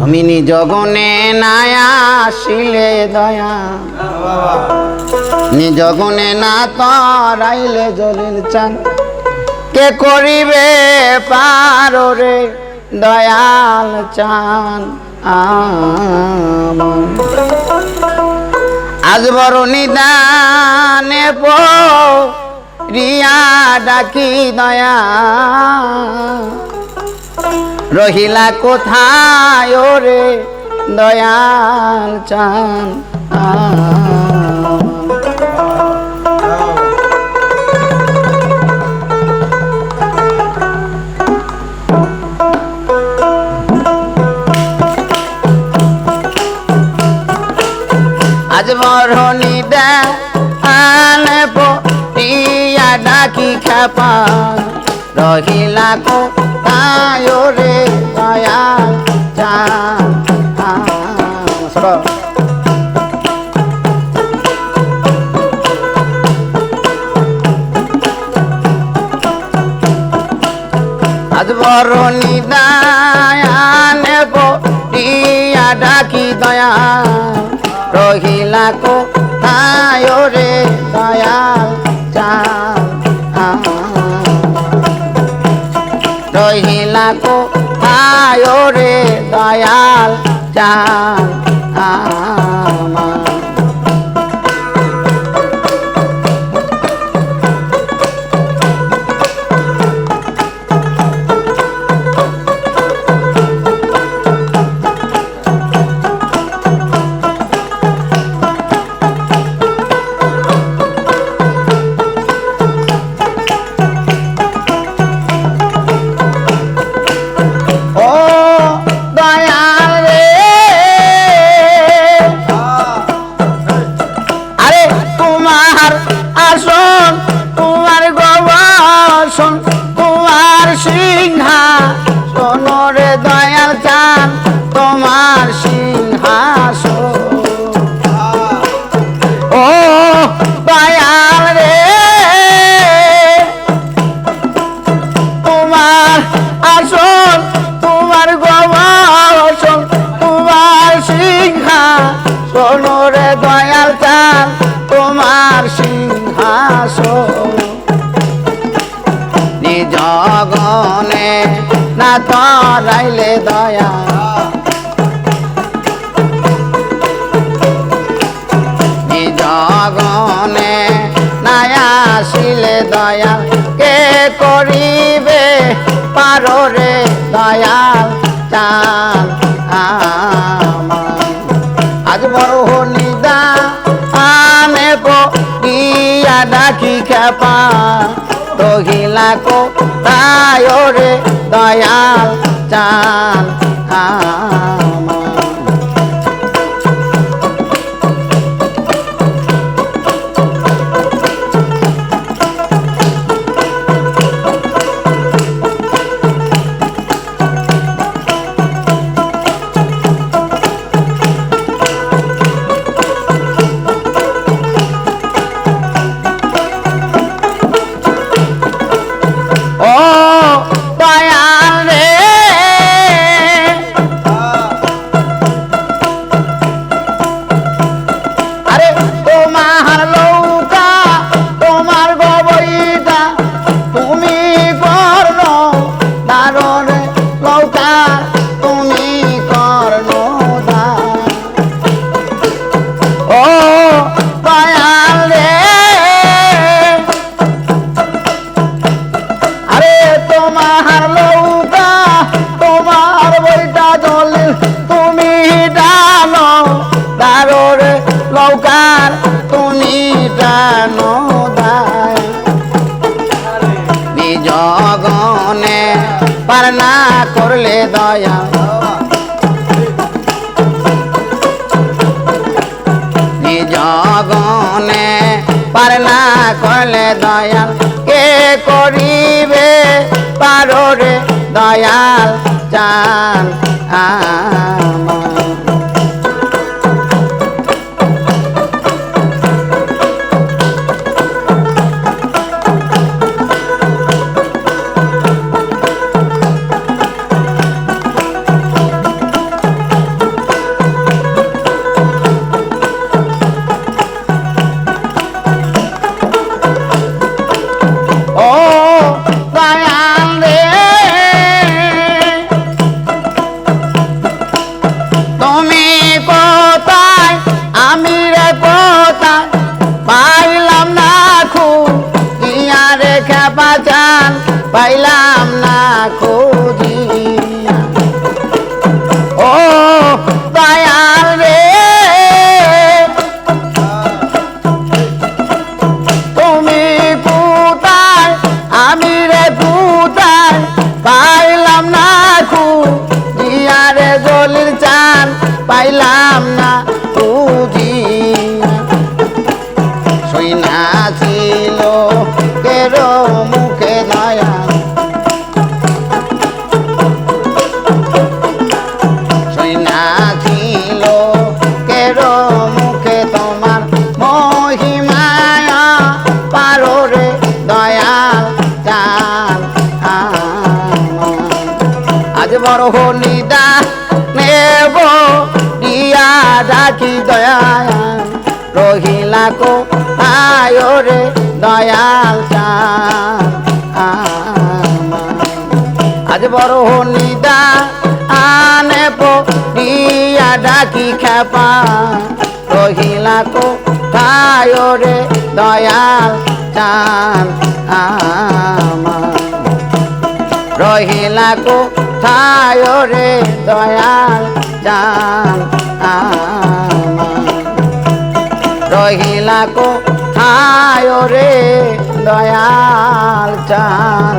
তুমি নিজ গুণে না আসিলে দয়া নিজ গুণে না তরাইলে জলিল চান কে করিবে পারো রে দয়াল চান আজ বড় নিদানে রিয়া ডাকি দয়া রহিলা কোথায় রে দয়াল চান আজ বড় নিদানে পড়িয়া ডাকি খেপা রহিলা কোথায় রে দয়াল চান আজ বড় নিদানে পড়িয়া ডাকি দয়াল রহিলা কোথায় রে দয়াল চান রহিলা কোথায় রে দয়াল চান তোমার সিংহাসন রে দয়াল চান তোমার সিংহাসন ও দয়াল রে তোমার আসন তোমার গবাসন তোমার সিংহাসন রে দয়াল চান তোমার সিংহাসন জগনে না তরাইলে দয়া জগনে না আসিলে দয়া কে করিবে পারো রে দয়াল চান আজ বড় নিদানে পড়িয়া ডাকি খেপা রহিলা কোথায় রে দয়াল চান জগনে পার না করলে দয়া জগনে পার না করলে দয়া কে করিবে পারো রে দয়াল চান ডাকি দয়াল রহিলা কো আয় রে দয়াল চান আজ বড় নিদা আনে পিয়া ডাকি খেপা রহিলা কো আয় রে দয়াল চান রহিলা কো থায় রে দয়াল চান রহিলা কো থায় রে দয়াল চান